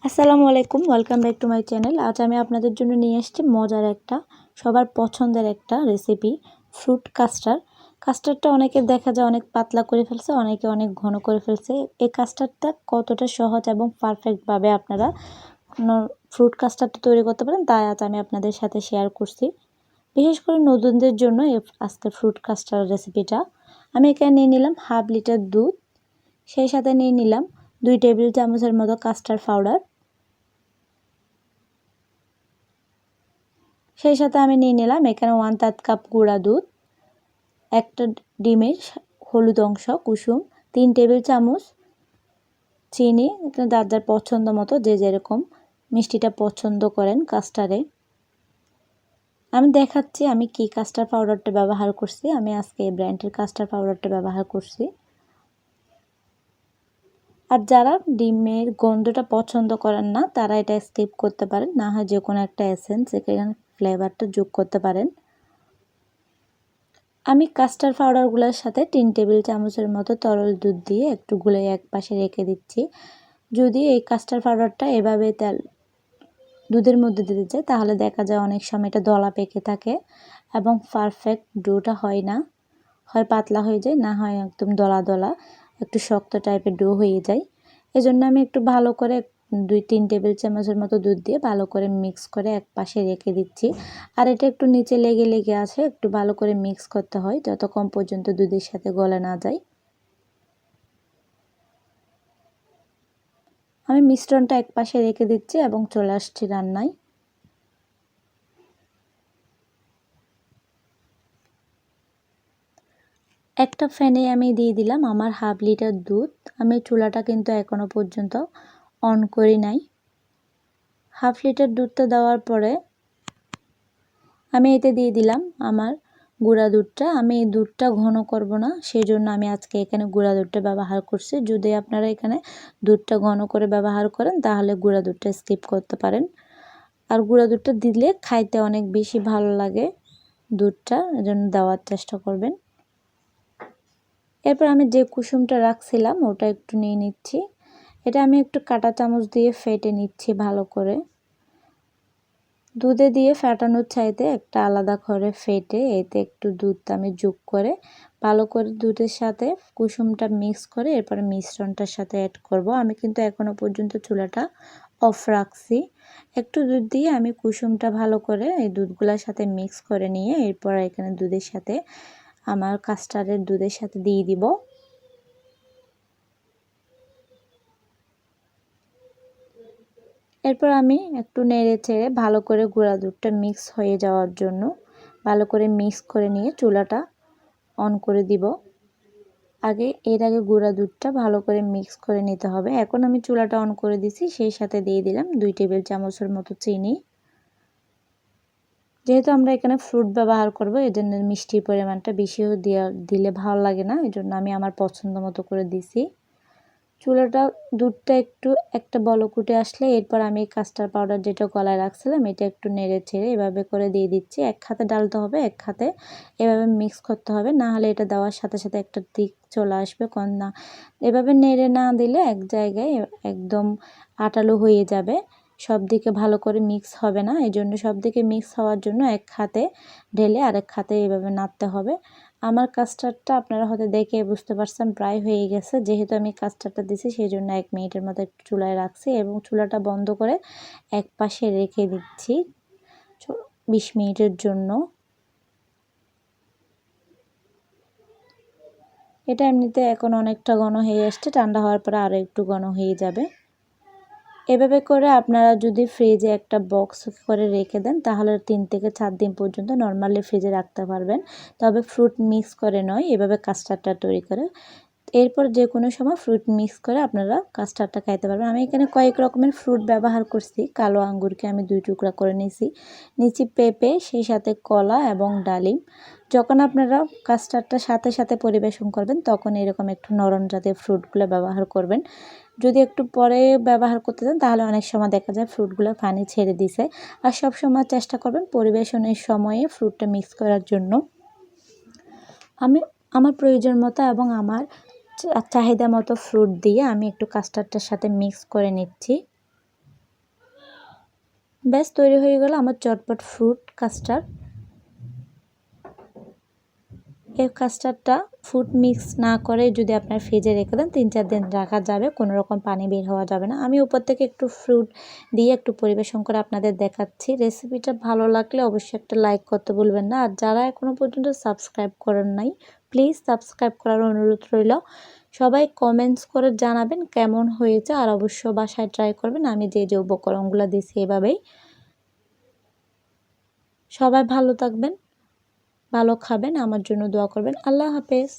আসসালামু আলাইকুম, welcome back to my channel. আজ আমি আপনাদের জন্য নিয়ে এসেছি মজার একটা সবার পছন্দের একটা রেসিপি, ফ্রুট কাস্টার্ড। কাস্টার্ডটা অনেকের দেখা যায় অনেক পাতলা করে ফেলছে, অনেকে অনেক ঘন করে ফেলছে। এই কাস্টার্ডটা কতটা সহজ এবং পারফেক্টভাবে আপনারা ফ্রুট কাস্টার্ডটা তৈরি করতে পারেন তাই আজ আমি আপনাদের সাথে শেয়ার করছি। বিশেষ করে নতুনদের জন্য আজকের ফ্রুট কাস্টার্ড রেসিপিটা। আমি এখানে নিয়ে নিলাম হাফ লিটার দুধ, সেই সাথে নিয়ে নিলাম 2 টেবিল চামচের মতো কাস্টার্ড পাউডার, সেই সাথে আমি নিয়ে নিলাম এখানে 1/3 কাপ গুঁড়া দুধ, একটা ডিমের হলুদ অংশ কুসুম, 3 টেবিল চামচ চিনি, যার যার পছন্দ মতো যে যেরকম মিষ্টিটা পছন্দ করেন কাস্টার্ডে। আমি দেখাচ্ছি আমি কি কাস্টার্ড পাউডারটা ব্যবহার করছি। আমি আজকে এই ব্র্যান্ডের কাস্টার্ড পাউডারটা ব্যবহার করছি। আর যারা ডিমের গন্ধটা পছন্দ করেন না তারা এটা স্কিপ করতে পারেন, না হয় যে কোনো একটা এসেন্স এখানে ফ্লেভারটা যোগ করতে পারেন। আমি কাস্টার্ড পাউডারগুলোর সাথে 3 টেবিল চামচের মতো তরল দুধ দিয়ে একটু গুলে এক পাশে রেখে দিচ্ছি। যদি এই কাস্টার্ড পাউডারটা এভাবে দুধের মধ্যে দিতে যায় তাহলে দেখা যায় অনেক সময় এটা দলা পেকে থাকে এবং পারফেক্ট ডোটা হয় না, হয় পাতলা হয়ে যায়, না হয় একদম দলা দলা একটু শক্ত টাইপের ডো হয়ে যায়। এজন্য আমি একটু ভালো করে 2-3 টেবিল চামচের মতো দুধ দিয়ে ভালো করে মিক্স করে এক পাশে রেখে দিচ্ছি। আর এটা একটু নিচে লেগে লেগে আছে, একটু ভালো করে মিক্স করতে হয় যতক্ষণ পর্যন্ত দুধের সাথে গলে না যায়। আমি মিশ্রণটা এক পাশে রেখে দিচ্ছি এবং চলে আসছি রান্নায়। একটা ফ্যানে আমি দিয়ে দিলাম আমার হাফ লিটার দুধ। আমি চুলাটা কিন্তু এখনো পর্যন্ত অন করি নাই। হাফ লিটার দুধটা দেওয়ার পরে আমি এতে দিয়ে দিলাম আমার গুঁড়া দুধটা। আমি এই দুধটা ঘন করব না, সেই জন্য আমি আজকে এখানে গুঁড়া দুধটা ব্যবহার করছি। যদি আপনারা এখানে দুধটা ঘন করে ব্যবহার করেন তাহলে গুঁড়া দুধটা স্কিপ করতে পারেন। আর গুঁড়া দুধটা দিলে খাইতে অনেক বেশি ভালো লাগে দুধটা, এজন্য দেওয়ার চেষ্টা করবেন। এরপর আমি যে কুসুমটা রাখছিলাম ওটা একটু নিয়ে নিচ্ছি। এটা আমি একটু কাঁটা চামচ দিয়ে ফেটে নিচ্ছি ভালো করে। দুধে দিয়ে ফেটানোর চাইতে একটা আলাদা করে ফেটে এতে একটু দুধ আমি যোগ করে ভালো করে দুধের সাথে কুসুমটা মিক্স করে এরপরে মিশ্রণটার সাথে অ্যাড করব। আমি কিন্তু এখনো পর্যন্ত চুলাটা অফ রাখছি। একটু দুধ দিয়ে আমি কুসুমটা ভালো করে এই দুধগুলোর সাথে মিক্স করে নিয়ে এরপর এখানে দুধের সাথে আমার কাস্টার্ডের দুধের সাথে দিয়ে দিব। এরপর আমি একটু নেড়ে চেড়ে ভালো করে গুঁড়া দুধটা মিক্স হয়ে যাওয়ার জন্য ভালো করে মিক্স করে নিয়ে চুলাটা অন করে দিব। এর আগে গুঁড়া দুধটা ভালো করে মিক্স করে নিতে হবে। এখন আমি চুলাটা অন করে দিছি, সেই সাথে দিয়ে দিলাম 2 টেবিল চামচের মতো চিনি। যেহেতু আমরা এখানে ফ্রুট ব্যবহার করব এজন্য মিষ্টির পরিমাণটা বেশিও দিলে ভালো লাগে না, এজন্য আমি আমার পছন্দ মতো করে দিছি। দুধটা একটু একটা বলক উঠে আসলে এরপর আমি কাস্টার্ড পাউডার যেটা গলায় রাখছিলাম এটা একটু নেড়ে ছেড়ে এভাবে করে দিয়ে দিচ্ছি। এক হাতে ডালতে হবে, এক হাতে এভাবে মিক্স করতে হবে, না হলে এটা দেওয়ার সাথে সাথে একটা দিক চলে আসবে না। এভাবে নেড়ে না দিলে এক জায়গায় একদম আটালো হয়ে যাবে, সব দিকে ভালো করে মিক্স হবে না। এই জন্য সব দিকে মিক্স হওয়ার জন্য এক হাতে ঢেলে আরেক হাতে এভাবে নাড়তে হবে। আমার কাস্টার্ডটা আপনারা হয়তো দেখে বুঝতে পারছেন প্রায় হয়ে গেছে। যেহেতু আমি কাস্টার্ডটা দিছি সেই জন্য 1 মিনিটের মতো একটু চুলায় রাখছি এবং চুলাটা বন্ধ করে এক পাশে রেখে দিচ্ছি 20 মিনিটের জন্য। এটা এমনিতে এখন অনেকটা ঘন হয়ে আসছে, ঠান্ডা হওয়ার পরে আরও একটু ঘন হয়ে যাবে। এভাবে করে আপনারা যদি ফ্রিজে একটা বক্স করে রেখে দেন তাহলে 3 থেকে 4 দিন পর্যন্ত নর্মালি ফ্রিজে রাখতে পারবেন। তবে ফ্রুট মিক্স করে নয়, এভাবে কাস্টার্ডটা তৈরি করে। এরপর যে কোনো সময় ফ্রুট মিক্স করে আপনারা কাস্টার্ডটা খাইতে পারবেন। আমি এখানে কয়েক রকমের ফ্রুট ব্যবহার করছি। কালো আঙ্গুরকে আমি 2 টুকরা করে নিচ্ছি পেঁপে, সেই সাথে কলা এবং ডালিম। যখন আপনারা কাস্টার্ডটা সাথে সাথে পরিবেশন করবেন তখন এরকম একটু নরম জাতীয় ফ্রুটগুলো ব্যবহার করবেন। যদি একটু পরে ব্যবহার করতে চান তাহলে অনেক সময় দেখা যায় ফ্রুটগুলো পানি ছেড়ে দিছে। আর সব সময় চেষ্টা করবেন পরিবেশনের সময়ে ফ্রুটটা মিক্স করার জন্য। আমি আমার প্রয়োজন মতো এবং আমার চাহিদা মতো ফ্রুট দিয়ে আমি একটু কাস্টার্ডটার সাথে মিক্স করে নিচ্ছি। ব্যাস তৈরি হয়ে গেল আমার চটপট ফ্রুট কাস্টার্ড। এই কাস্টার্ডটা ফ্রুট মিক্স না করে যদি আপনার ফ্রিজে রেখে দেন 3-4 দিন রাখা যাবে, কোনো রকম পানি বের হওয়া যাবে না। আমি উপর থেকে একটু ফ্রুট দিয়ে একটু পরিবেশন করে আপনাদের দেখাচ্ছি। রেসিপিটা ভালো লাগলে অবশ্যই একটা লাইক করতে ভুলবেন না। আর যারা এখনও পর্যন্ত সাবস্ক্রাইব করেন নাই প্লিজ সাবস্ক্রাইব করার অনুরোধ রইল। সবাই কমেন্টস করে জানাবেন কেমন হয়েছে, আর অবশ্য বাসায় ট্রাই করবেন আমি যে উপকরণগুলো দিয়েছি এভাবেই। সবাই ভালো থাকবেন, ভালো খাবেন, আমার জন্য দোয়া করবেন। আল্লাহ হাফেজ।